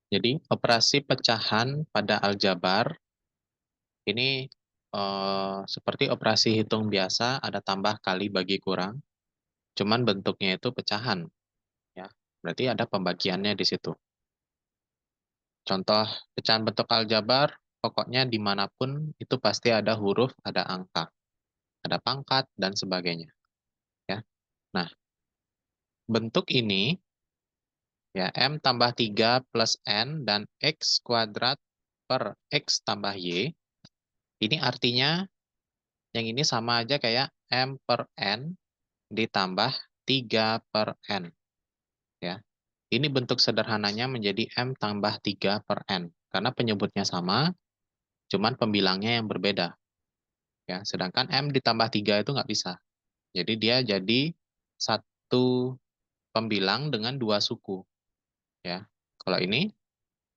Jadi operasi pecahan pada aljabar ini seperti operasi hitung biasa, ada tambah kali bagi kurang, cuman bentuknya itu pecahan, ya. Berarti ada pembagiannya di situ. Contoh pecahan bentuk aljabar, pokoknya dimanapun itu pasti ada huruf, ada angka, ada pangkat dan sebagainya, ya. Nah, bentuk ini ya M tambah 3 plus N dan X kuadrat per X tambah Y, ini artinya yang ini sama aja kayak M per N ditambah 3 per N. Ya. Ini bentuk sederhananya menjadi M tambah 3 per N. Karena penyebutnya sama, cuman pembilangnya yang berbeda. Ya. Sedangkan M ditambah 3 itu nggak bisa. Jadi dia jadi satu pembilang dengan dua suku. Ya. Kalau ini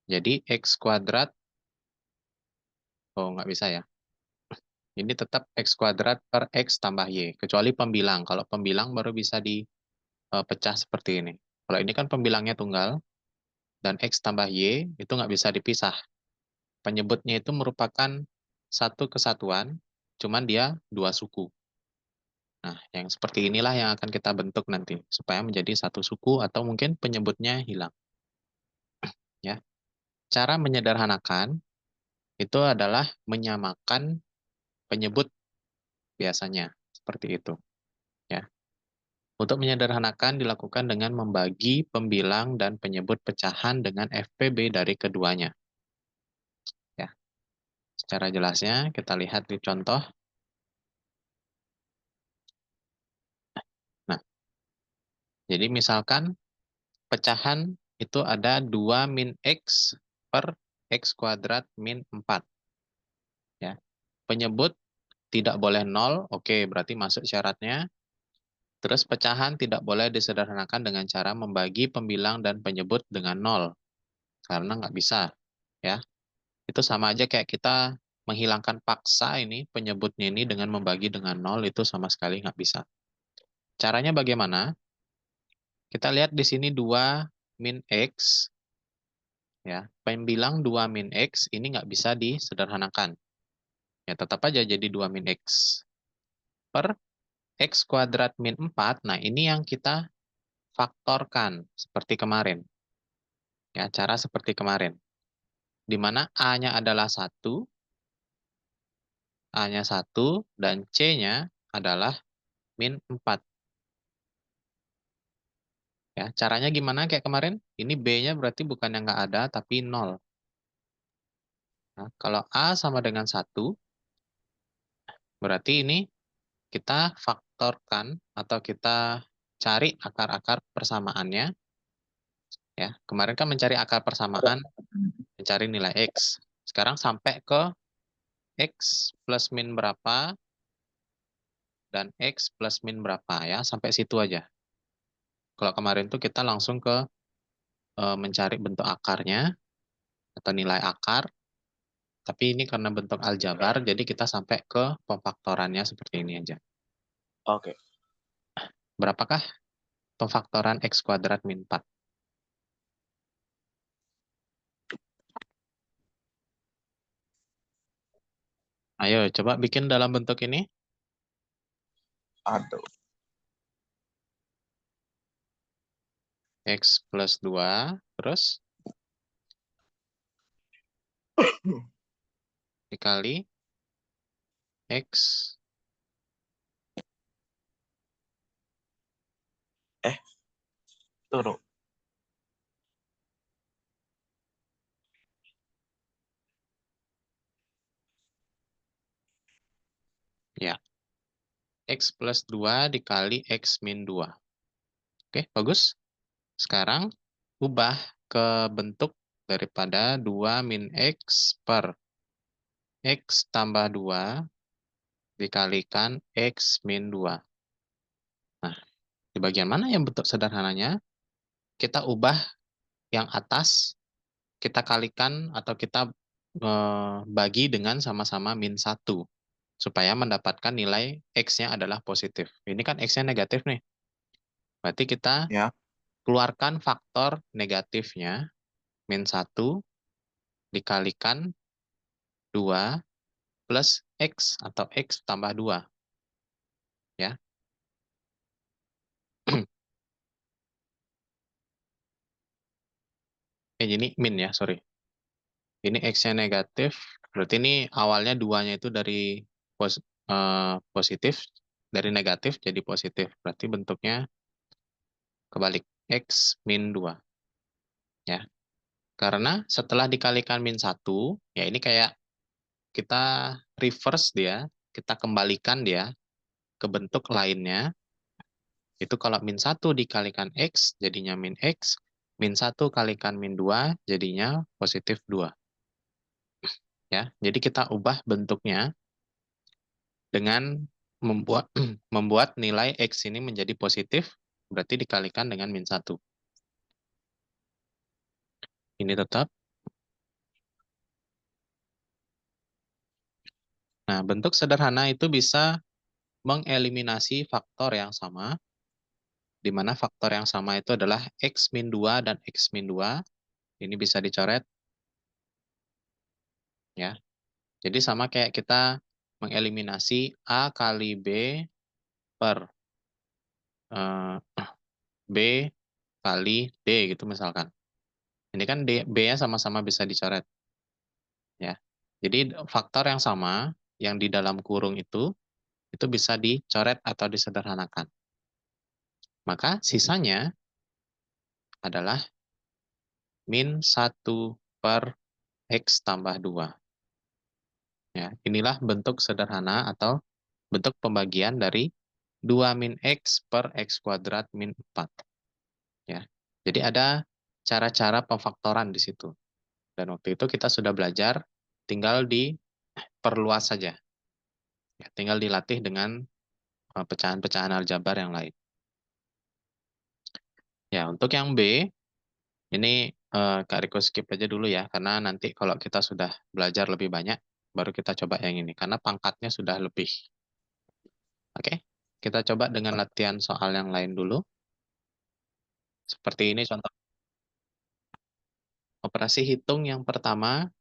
jadi X kuadrat, oh nggak bisa ya. Ini tetap X kuadrat per X tambah Y. Kecuali pembilang. Kalau pembilang baru bisa dipecah seperti ini. Kalau ini kan pembilangnya tunggal, dan X tambah Y itu nggak bisa dipisah. Penyebutnya itu merupakan satu kesatuan, cuman dia dua suku. Nah, yang seperti inilah yang akan kita bentuk nanti, supaya menjadi satu suku atau mungkin penyebutnya hilang. Ya. Cara menyederhanakan itu adalah menyamakan penyebut biasanya, seperti itu. Ya. Untuk menyederhanakan dilakukan dengan membagi pembilang dan penyebut pecahan dengan FPB dari keduanya. Ya. Secara jelasnya kita lihat di contoh. Nah, jadi misalkan pecahan itu ada 2 min X per X kuadrat min 4. Ya. Penyebut tidak boleh 0, oke, berarti masuk syaratnya. Terus pecahan tidak boleh disederhanakan dengan cara membagi pembilang dan penyebut dengan 0, karena nggak bisa. Ya. Itu sama aja kayak kita menghilangkan paksa ini, penyebutnya ini dengan membagi dengan 0, itu sama sekali nggak bisa. Caranya bagaimana? Kita lihat di sini 2 min X. Ya, pembilang 2 min X ini nggak bisa disederhanakan. Ya, tetap aja jadi 2 min X. Per X kuadrat min 4, nah ini yang kita faktorkan seperti kemarin. Ya, cara seperti kemarin. Di mana A-nya adalah 1, A-nya 1, dan C-nya adalah min 4. Ya, caranya gimana kayak kemarin? Ini B-nya berarti bukan yang nggak ada, tapi 0. Nah, kalau A sama dengan 1, berarti ini kita faktorkan atau kita cari akar-akar persamaannya. Ya, kemarin kan mencari akar persamaan, mencari nilai X. Sekarang sampai ke X plus min berapa dan X plus min berapa ya, sampai situ aja. Kalau kemarin tuh kita langsung ke mencari bentuk akarnya atau nilai akar, tapi ini karena bentuk aljabar, jadi kita sampai ke pemfaktorannya seperti ini aja. Oke. Berapakah pemfaktoran X kuadrat min 4? Ayo, coba bikin dalam bentuk ini. Aduh. X plus 2, terus dikali X. Tunggu. Ya, X plus 2 dikali X min 2. Oke, bagus. Sekarang ubah ke bentuk daripada 2 min X per X tambah 2 dikalikan X min 2. Nah, di bagian mana yang bentuk sederhananya? Kita ubah yang atas, kita kalikan atau kita bagi dengan sama-sama min 1. Supaya mendapatkan nilai X-nya adalah positif. Ini kan X-nya negatif nih. Berarti kita Ya. keluarkan faktor negatifnya min 1 dikalikan 2 plus X atau X tambah 2. Ya. Ini min ya, sorry. Ini X-nya negatif, berarti ini awalnya 2-nya itu dari positif, dari negatif jadi positif. Berarti bentuknya kebalik, X min 2. Ya. Karena setelah dikalikan min 1, ya ini kayak kita reverse dia, kita kembalikan dia ke bentuk lainnya. Itu kalau min 1 dikalikan X, jadinya min X. Min 1 kalikan min 2, jadinya positif 2. Ya, jadi kita ubah bentuknya dengan membuat nilai X ini menjadi positif, berarti dikalikan dengan min 1. Ini tetap. Nah, bentuk sederhana itu bisa mengeliminasi faktor yang sama, di mana faktor yang sama itu adalah X min 2 dan X min 2. Ini bisa dicoret. Ya. Jadi sama kayak kita mengeliminasi A kali B per B kali D gitu misalkan. Ini kan B-nya sama-sama bisa dicoret. Ya. Jadi faktor yang sama yang di dalam kurung itu bisa dicoret atau disederhanakan. Maka sisanya adalah min 1 per X tambah 2. Ya, inilah bentuk sederhana atau bentuk pembagian dari 2 min X per X kuadrat min 4. Ya. Jadi ada cara-cara pemfaktoran di situ. Dan waktu itu kita sudah belajar, tinggal diperluas saja. Ya, tinggal dilatih dengan pecahan-pecahan aljabar yang lain. Ya, untuk yang B, ini Kak Riko skip aja dulu ya, karena nanti kalau kita sudah belajar lebih banyak, baru kita coba yang ini, karena pangkatnya sudah lebih. Oke, kita coba dengan latihan soal yang lain dulu. Seperti ini contoh. Operasi hitung yang pertama,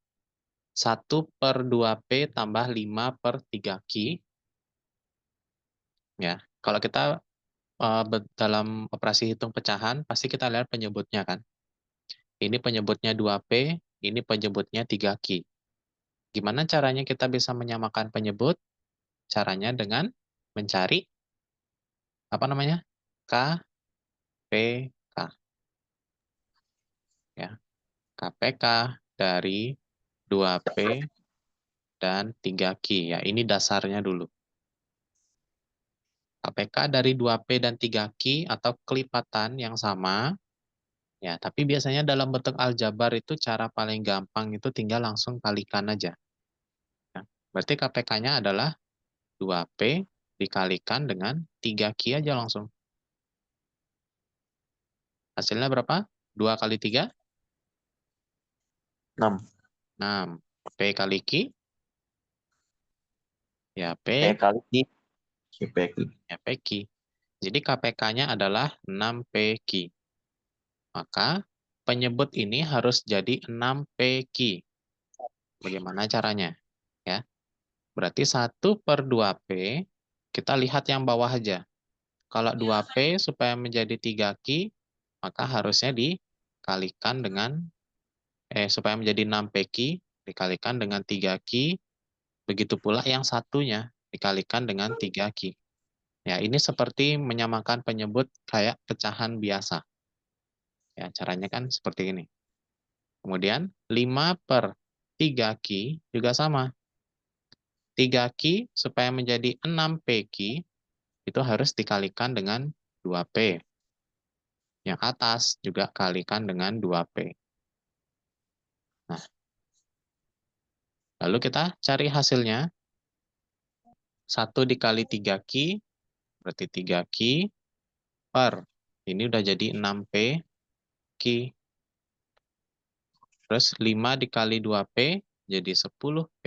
1 per 2P tambah 5 per 3Q. Ya, kalau kita dalam operasi hitung pecahan, pasti kita lihat penyebutnya kan. Ini penyebutnya 2P, ini penyebutnya 3Q. Gimana caranya kita bisa menyamakan penyebut? Caranya dengan mencari apa namanya? KPK. Ya. KPK dari 2P dan 3Q. Ya, ini dasarnya dulu. KPK dari 2P dan 3Q atau kelipatan yang sama. Ya, tapi biasanya dalam bentuk aljabar itu cara paling gampang itu tinggal langsung kalikan aja. Ya, berarti KPK-nya adalah 2P dikalikan dengan 3Q aja langsung. Hasilnya berapa? 2 kali 3? 6. 6. P kali Q? Ya, P kali Q. P kali. Ya, PQ. Jadi KPK-nya adalah 6PQ. Maka penyebut ini harus jadi 6PQ. Bagaimana caranya? Ya, berarti 1 per 2P, kita lihat yang bawah aja. Kalau 2P supaya menjadi 3Q, maka harusnya dikalikan dengan, supaya menjadi 6PQ, dikalikan dengan 3Q, begitu pula yang satunya, dikalikan dengan 3Q. Ya, ini seperti menyamakan penyebut kayak pecahan biasa. Ya, caranya kan seperti ini. Kemudian 5 per 3Q juga sama. 3Q supaya menjadi 6PQ itu harus dikalikan dengan 2P. Yang atas juga kalikan dengan 2P. Nah, lalu kita cari hasilnya. 1 dikali 3Q berarti 3Q per, ini udah jadi 6PQ. Terus 5 dikali 2P jadi 10P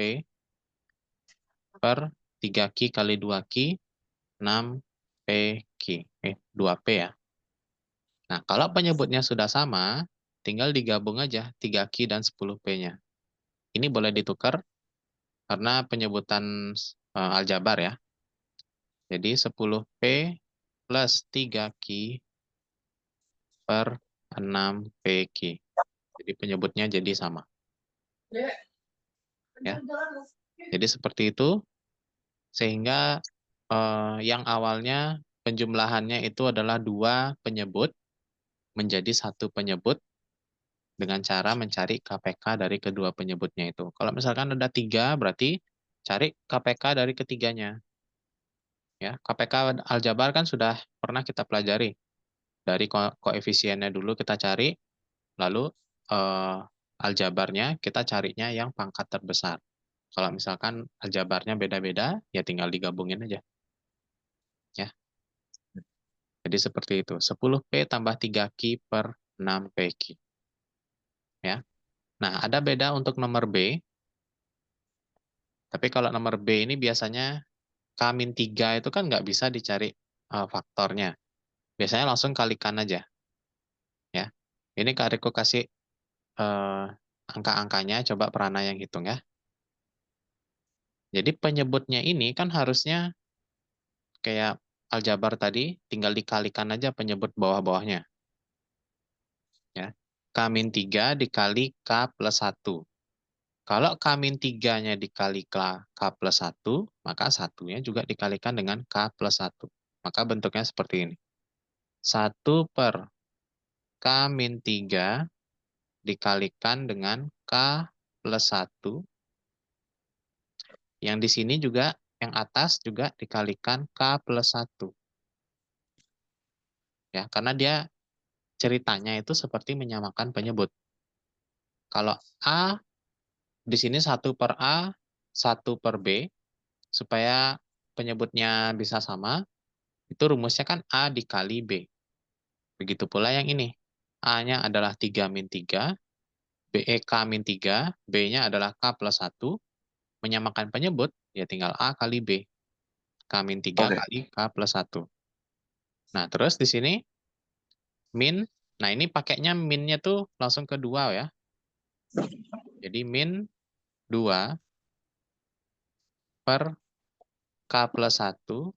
per 3Q kali 2Q, 6PQ. 2P ya. Nah, kalau penyebutnya sudah sama, tinggal digabung aja 3Q dan 10P-nya. Ini boleh ditukar karena penyebutan aljabar ya. Jadi 10P plus 3Q per 6PQ. Jadi penyebutnya jadi sama. Ya. Jadi seperti itu, sehingga yang awalnya penjumlahannya itu adalah 2 penyebut menjadi 1 penyebut dengan cara mencari KPK dari kedua penyebutnya itu. Kalau misalkan ada 3, berarti cari KPK dari ketiganya. Ya, KPK aljabar kan sudah pernah kita pelajari. Dari koefisiennya dulu kita cari, lalu aljabarnya kita carinya yang pangkat terbesar. Kalau misalkan aljabarnya beda-beda, ya tinggal digabungin aja. Ya. Jadi seperti itu. 10P tambah 3Q per 6PQ. Ya. Nah, ada beda untuk nomor B. Tapi kalau nomor B ini biasanya K-3 itu kan nggak bisa dicari faktornya. Biasanya langsung kalikan aja. Ya. Ini Kak Riko kasih angka-angkanya, coba Prana yang hitung ya. Jadi penyebutnya ini kan harusnya kayak aljabar tadi, tinggal dikalikan aja penyebut bawah-bawahnya. Ya. K-3 dikali K plus 1. Kalau K-3-nya dikali K plus 1, maka satunya juga dikalikan dengan K plus 1. Maka bentuknya seperti ini. 1 per K-3 dikalikan dengan K plus 1. Yang di sini juga, yang atas juga dikalikan K plus 1. Ya, karena dia ceritanya itu seperti menyamakan penyebut. Kalau A, di sini 1 per A, 1 per B, supaya penyebutnya bisa sama, itu rumusnya kan A dikali B. Begitu pula yang ini. A-nya adalah 3 min 3, K min 3, B-nya adalah K plus 1, menyamakan penyebut, ya tinggal A kali B. K min 3 kali K plus 1. Nah, terus di sini min, nah ini pakainya minnya tuh langsung ke 2 ya. Jadi min 2 per K plus 1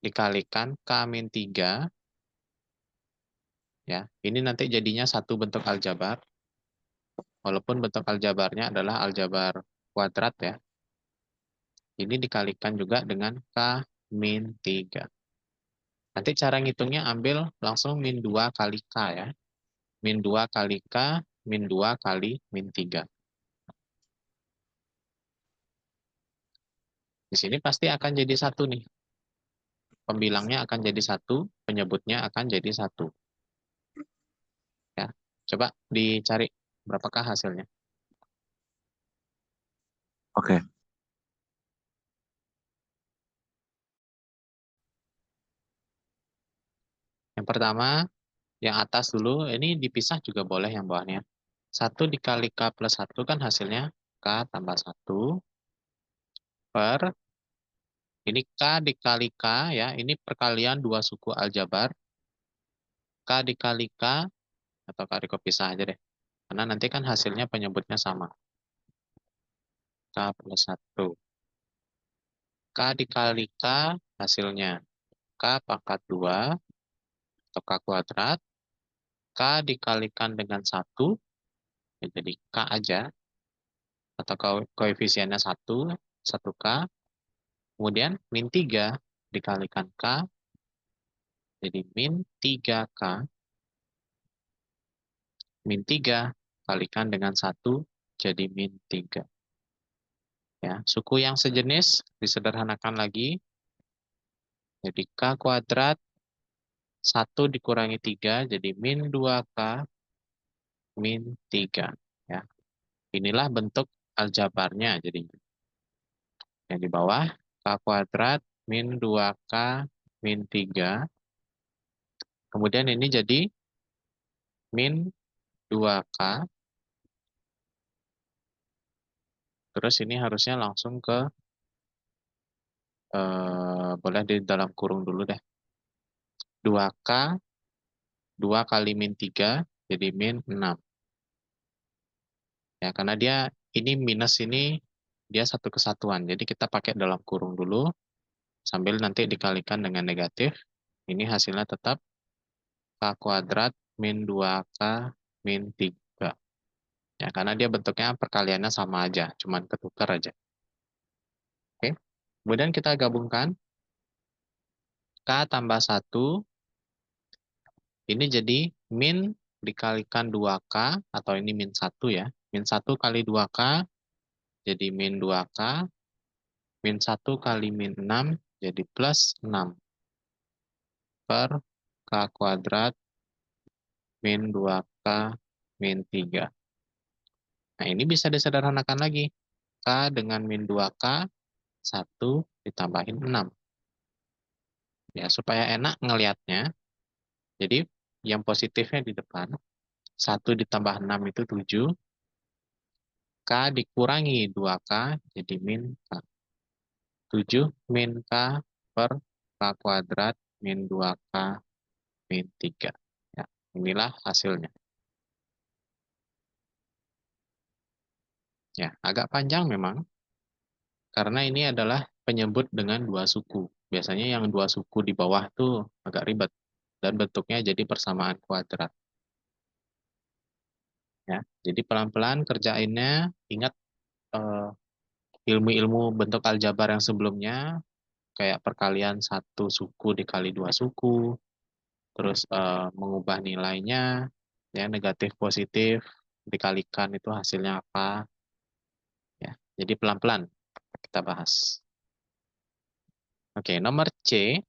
dikalikan K min 3. Ya, ini nanti jadinya satu bentuk aljabar. Walaupun bentuk aljabarnya adalah aljabar kuadrat ya. Ini dikalikan juga dengan K min 3. Nanti cara ngitungnya ambil langsung min 2 kali K ya. Min 2 kali K, min 2 kali min 3. Di sini pasti akan jadi satu nih. Pembilangnya akan jadi satu, penyebutnya akan jadi satu. Ya, coba dicari berapakah hasilnya. Oke. Yang pertama, yang atas dulu, ini dipisah juga boleh yang bawahnya. 1 dikali K plus 1 kan hasilnya K tambah 1 per, ini K dikali K ya, ini perkalian dua suku aljabar. K dikali K, atau K pisah aja deh. Karena nanti kan hasilnya penyebutnya sama. K plus 1. K dikali K hasilnya K pangkat 2 atau K kuadrat. K dikalikan dengan 1, ya jadi K aja. Atau koefisiennya 1, 1K. Kemudian min 3 dikalikan K, jadi min 3K. Min 3 kalikan dengan 1, jadi min 3. Ya, suku yang sejenis disederhanakan lagi. Jadi K kuadrat 1 dikurangi 3, jadi min 2K min 3. Ya. Inilah bentuk aljabarnya jadinya. Yang di bawah, K kuadrat min 2K min 3. Kemudian ini jadi min 2K. Terus ini harusnya langsung ke, boleh di dalam kurung dulu deh. 2K 2 kali min 3 jadi min 6. Ya, karena dia ini minus ini dia satu kesatuan. Jadi kita pakai dalam kurung dulu sambil nanti dikalikan dengan negatif. Ini hasilnya tetap K kuadrat min 2K min 3. Ya, karena dia bentuknya perkaliannya sama aja, cuman ketukar aja. Oke. Kemudian kita gabungkan K tambah 1, ini jadi min dikalikan 2K, atau ini min 1 ya. Min 1 kali 2K, jadi min 2K. Min 1 kali min 6, jadi plus 6. Per K kuadrat min 2K min 3. Nah, ini bisa disederhanakan lagi. K dengan min 2K, 1 ditambahin 6. Ya, supaya enak ngelihatnya, jadi yang positifnya di depan, 1 ditambah 6 itu 7, K dikurangi 2K, jadi min K. 7 min K per K kuadrat min 2K min 3. Ya, inilah hasilnya. Ya, agak panjang memang, karena ini adalah penyebut dengan dua suku. Biasanya yang dua suku di bawah tuh agak ribet, dan bentuknya jadi persamaan kuadrat. Ya, jadi pelan-pelan kerjainnya, ingat ilmu-ilmu bentuk aljabar yang sebelumnya, kayak perkalian satu suku dikali dua suku, terus mengubah nilainya, ya negatif positif, dikalikan itu hasilnya apa. Ya, jadi pelan-pelan kita bahas. Oke, nomor C.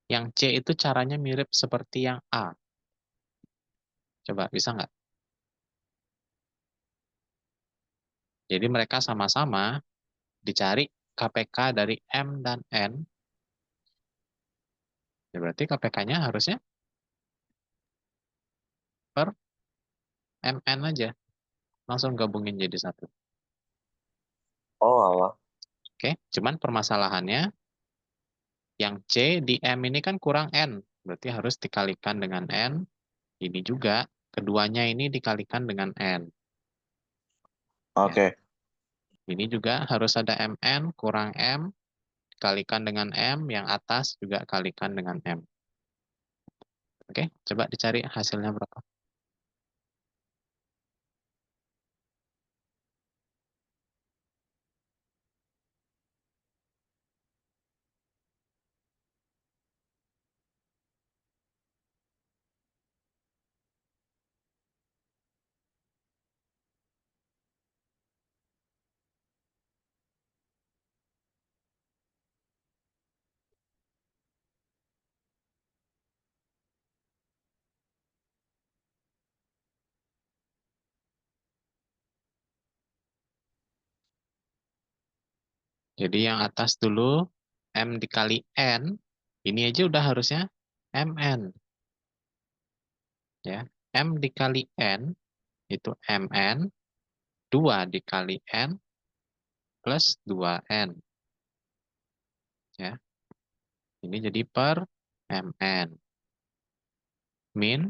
Yang C itu caranya mirip seperti yang A. Coba, bisa nggak? Jadi mereka sama-sama dicari KPK dari M dan N. Ya, berarti KPK-nya harusnya per MN aja. Langsung gabungin jadi satu. Oh alah. Oke, cuman permasalahannya yang C di M ini kan kurang N. Berarti harus dikalikan dengan N. Ini juga, keduanya ini dikalikan dengan N. Ya. Oke. Ini juga harus ada MN kurang M. Dikalikan dengan M. Yang atas juga kalikan dengan M. Oke, coba dicari hasilnya berapa. Jadi yang atas dulu, M dikali N, ini aja udah harusnya MN. Ya. M dikali N, itu MN, 2 dikali N, plus 2N. Ya. Ini jadi per MN. Min,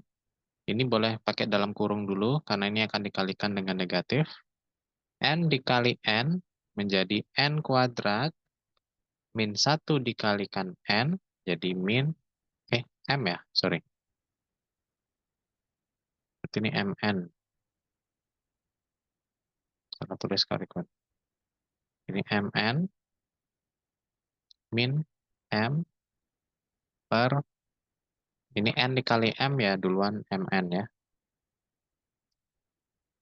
ini boleh pakai dalam kurung dulu, karena ini akan dikalikan dengan negatif. N dikali N menjadi N kuadrat, min 1 dikalikan N, jadi min, M ya, sorry. Berarti ini MN. Salah tulis kali kan. Ini MN, min M per, ini N dikali M ya, duluan MN ya.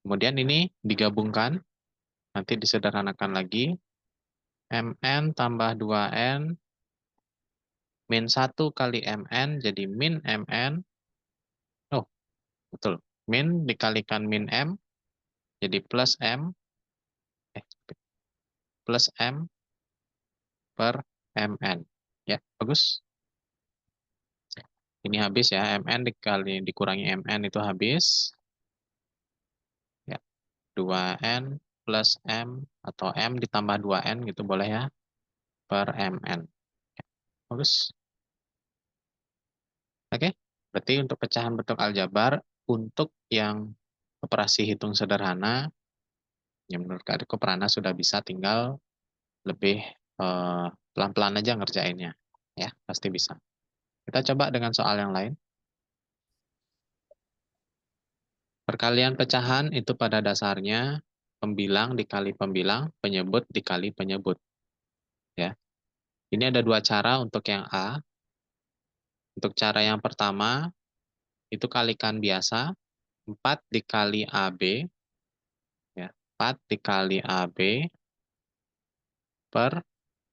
Kemudian ini digabungkan, nanti disederhanakan lagi. MN tambah 2N, min 1 kali MN, jadi min MN. Oh, betul. Min dikalikan min M, jadi plus M, plus M per MN. Ya, bagus. Ini habis ya, MN dikurangi MN itu habis. Ya, 2N plus M, atau M ditambah 2N gitu boleh ya, per MN. Bagus. Oke, Berarti untuk pecahan bentuk aljabar, untuk yang operasi hitung sederhana, ya menurut adikku Prana sudah bisa, tinggal lebih pelan-pelan aja ngerjainnya. Ya, pasti bisa. Kita coba dengan soal yang lain. Perkalian pecahan itu pada dasarnya pembilang dikali pembilang, penyebut dikali penyebut. Ya, ini ada dua cara untuk yang A. Untuk cara yang pertama, itu kalikan biasa, 4 dikali AB, ya, 4 dikali AB per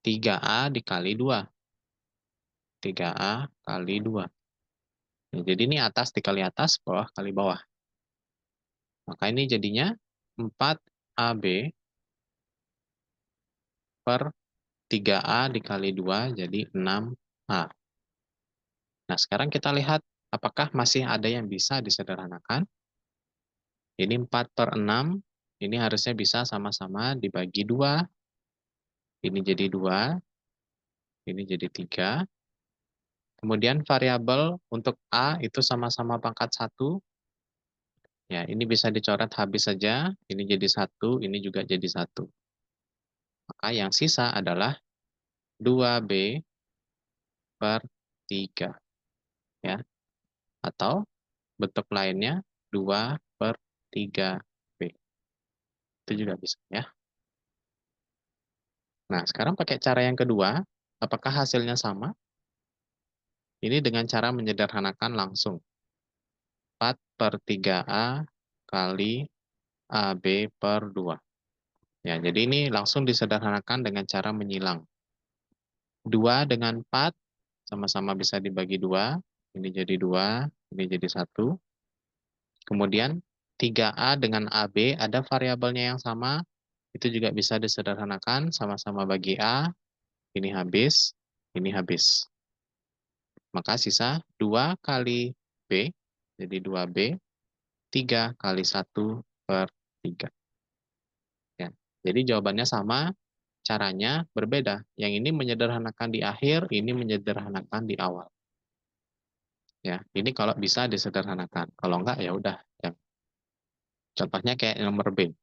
3A dikali 2. 3A kali 2. Ya, jadi ini atas dikali atas, bawah kali bawah. Maka ini jadinya 4AB per 3A dikali 2, jadi 6A. Nah, sekarang kita lihat apakah masih ada yang bisa disederhanakan. Ini 4 per 6, ini harusnya bisa sama-sama dibagi 2. Ini jadi 2, ini jadi 3. Kemudian variabel untuk A itu sama-sama pangkat 1. Ya, ini bisa dicoret habis saja. Ini jadi 1, ini juga jadi 1. Maka yang sisa adalah 2B per 3. Ya. Atau bentuk lainnya 2 per 3B. Itu juga bisa ya. Nah, sekarang pakai cara yang kedua. Apakah hasilnya sama? Ini dengan cara menyederhanakan langsung. 4 per 3A kali AB per 2. Ya, jadi ini langsung disederhanakan dengan cara menyilang. 2 dengan 4 sama-sama bisa dibagi 2. Ini jadi 2, ini jadi 1. Kemudian 3A dengan AB ada variabelnya yang sama. Itu juga bisa disederhanakan, sama-sama bagi A. Ini habis, ini habis. Maka sisa 2 kali B, jadi 2B, 3 kali 1 per 3. Ya. Jadi jawabannya sama, caranya berbeda. Yang ini menyederhanakan di akhir, ini menyederhanakan di awal. Ya, ini kalau bisa disederhanakan. Kalau enggak ya udah. Ya. Contohnya kayak nomor B.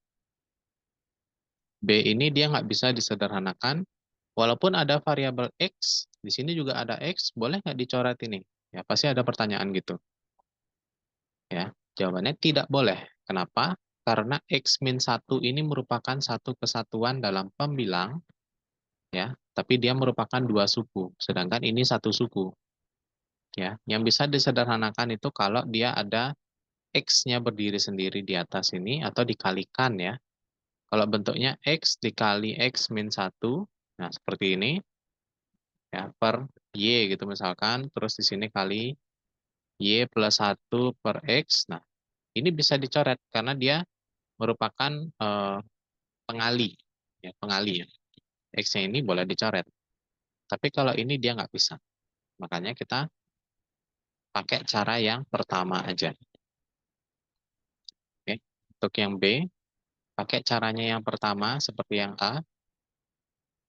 B ini dia nggak bisa disederhanakan. Walaupun ada variabel X, di sini juga ada X, boleh nggak dicoret ini? Ya, pasti ada pertanyaan gitu. Ya, jawabannya tidak boleh. Kenapa? Karena X min 1 ini merupakan satu kesatuan dalam pembilang, ya, tapi dia merupakan dua suku, sedangkan ini satu suku. Ya, yang bisa disederhanakan itu kalau dia ada X-nya berdiri sendiri di atas ini atau dikalikan ya. Kalau bentuknya X dikali X min 1, nah seperti ini, ya, per Y gitu misalkan, terus di sini kali Y plus 1 per X, nah ini bisa dicoret karena dia merupakan pengali, ya, pengali ya. X-nya ini boleh dicoret. Tapi kalau ini dia nggak bisa. Makanya kita pakai cara yang pertama aja. Oke. Untuk yang B, pakai caranya yang pertama seperti yang A.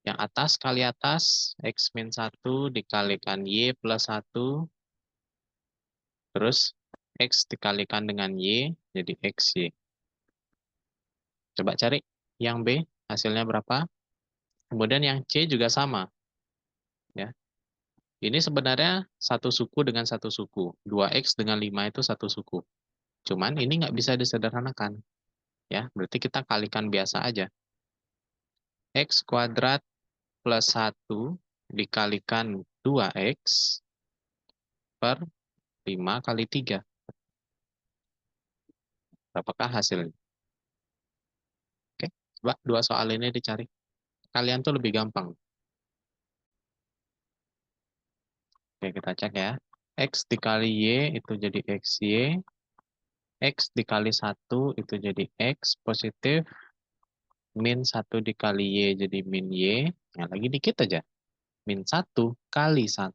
Yang atas kali atas, X min 1 dikalikan Y plus 1. Terus X dikalikan dengan Y, jadi XY. Coba cari yang B, hasilnya berapa? Kemudian yang C juga sama. Ya. Ini sebenarnya satu suku dengan satu suku. 2X dengan 5 itu satu suku. Cuman ini nggak bisa disederhanakan. Ya, berarti kita kalikan biasa aja. X kuadrat plus 1 dikalikan 2X per 5 kali 3. Berapakah hasilnya? Oke, coba dua soal ini dicari. Kalian tuh lebih gampang. Oke, kita cek ya. X dikali Y itu jadi XY. X dikali 1 itu jadi X positif. Min 1 dikali Y jadi min Y. Nah, lagi dikit aja. Min 1 kali 1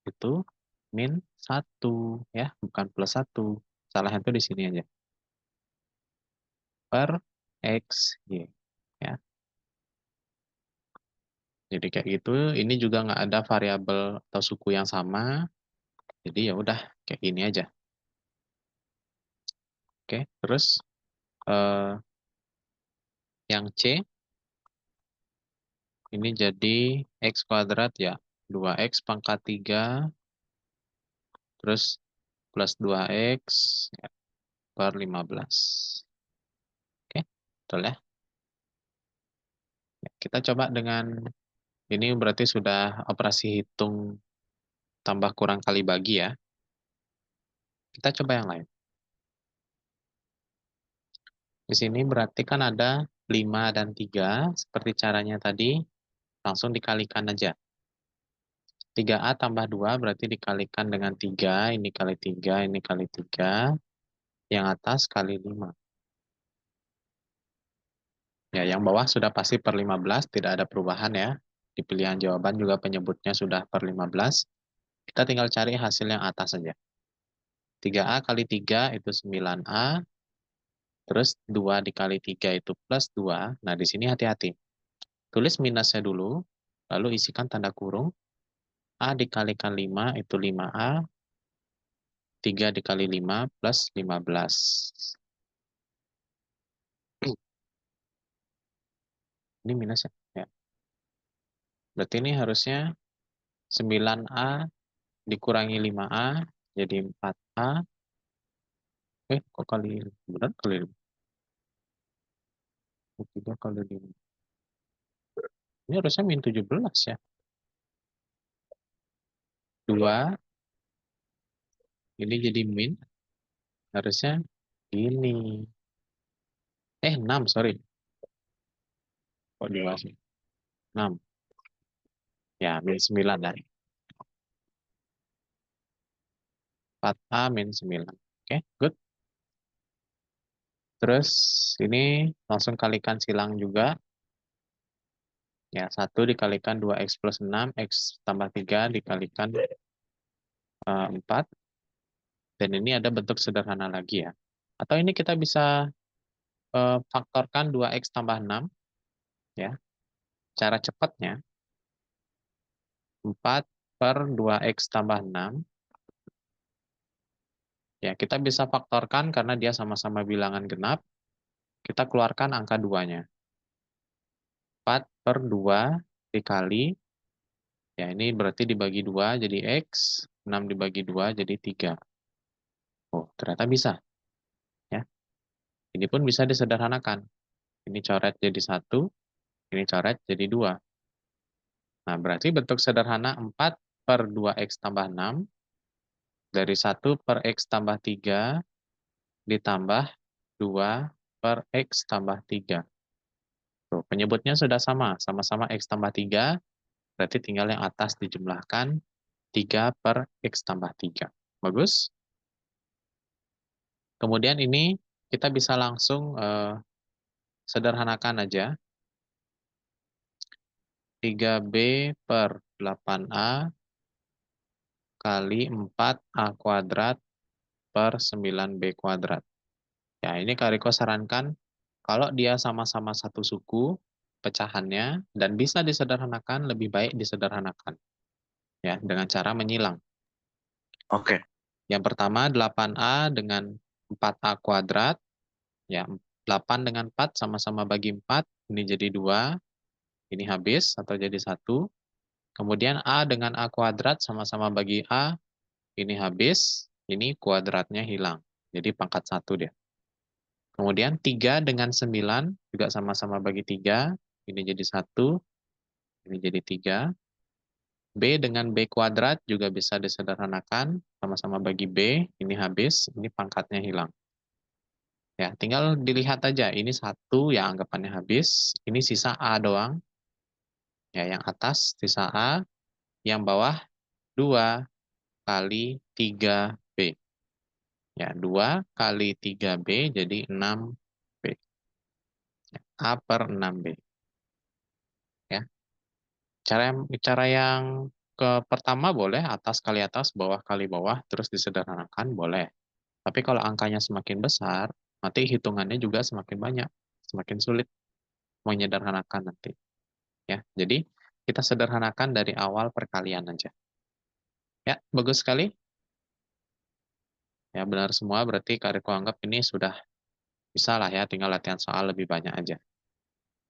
itu min 1. Ya, bukan plus 1. Salahnya itu di sini aja. Per X, Y. Ya. Jadi kayak gitu. Ini juga nggak ada variabel atau suku yang sama. Jadi ya udah kayak gini aja. Oke, terus yang C ini jadi X kuadrat ya. 2X pangkat 3, terus plus 2X ya, per 15. Oke, betul ya. Kita coba dengan ini berarti sudah operasi hitung tambah kurang kali bagi ya. Kita coba yang lain. Di sini berarti kan ada 5 dan 3. Seperti caranya tadi, langsung dikalikan aja. 3A tambah 2 berarti dikalikan dengan 3. Ini kali 3, ini kali 3. Yang atas kali 5. Ya, yang bawah sudah pasti per 15, tidak ada perubahan ya. Di pilihan jawaban juga penyebutnya sudah per 15. Kita tinggal cari hasil yang atas saja. 3A kali 3 itu 9A. Terus 2 dikali 3 itu plus 2. Nah, di sini hati-hati. Tulis minusnya dulu, lalu isikan tanda kurung. A dikalikan 5 itu 5A. 3 dikali 5 plus 15. Ini minus ya? Ya. Berarti ini harusnya 9A dikurangi 5A jadi 4A. Kok kali benar kali 3 kali 5. Ini harusnya min 17 ya. 2 ini jadi min harusnya ini. 6 sorry. Kok 2 sih? 6. Ya, min 9 lah. 4A min 9. Oke, good. Terus ini langsung kalikan silang juga. Ya, 1 dikalikan 2X plus 6, X tambah 3 dikalikan 4. Dan ini ada bentuk sederhana lagi ya. Atau ini kita bisa faktorkan 2X tambah 6. Ya. Cara cepatnya, 4 per 2X tambah 6. Ya, kita bisa faktorkan karena dia sama-sama bilangan genap. Kita keluarkan angka 2-nya. 4 per 2 dikali, ya ini berarti dibagi 2 jadi X, 6 dibagi 2 jadi 3. Oh, ternyata bisa. Ya. Ini pun bisa disederhanakan. Ini coret jadi 1, ini coret jadi 2. Nah, berarti bentuk sederhana 4 per 2X tambah 6, dari 1 per X tambah 3, ditambah 2 per X tambah 3. Tuh, penyebutnya sudah sama-sama X tambah 3, berarti tinggal yang atas dijumlahkan 3 per X tambah 3. Bagus? Kemudian ini kita bisa langsung sederhanakan aja. 3B per 8A kali 4A kuadrat per 9B kuadrat. Ya, ini Kak Riko sarankan kalau dia sama-sama satu suku pecahannya dan bisa disederhanakan, lebih baik disederhanakan. Ya, dengan cara menyilang. Oke. Yang pertama 8A dengan 4A kuadrat. Ya, 8 dengan 4 sama-sama bagi 4, ini jadi 2. Ini habis atau jadi 1. Kemudian A dengan A kuadrat sama-sama bagi A, ini habis, ini kuadratnya hilang. Jadi pangkat 1 dia. Kemudian 3 dengan 9 juga sama-sama bagi 3, ini jadi 1, ini jadi 3. B dengan B kuadrat juga bisa disederhanakan, sama-sama bagi B, ini habis, ini pangkatnya hilang. Ya, tinggal dilihat aja, ini 1 yang anggapannya habis, ini sisa A doang. Ya, yang atas sisa A, yang bawah 2 kali 3B. Ya, 2 kali 3B jadi 6B. A per 6B. Ya. Cara yang pertama boleh, atas kali atas, bawah kali bawah, terus disederhanakan, boleh. Tapi kalau angkanya semakin besar, nanti hitungannya juga semakin banyak, semakin sulit menyederhanakan nanti. Ya, jadi kita sederhanakan dari awal perkalian aja. Ya, bagus sekali. Ya, benar semua berarti Kak Riko anggap ini sudah bisa lah ya, tinggal latihan soal lebih banyak aja.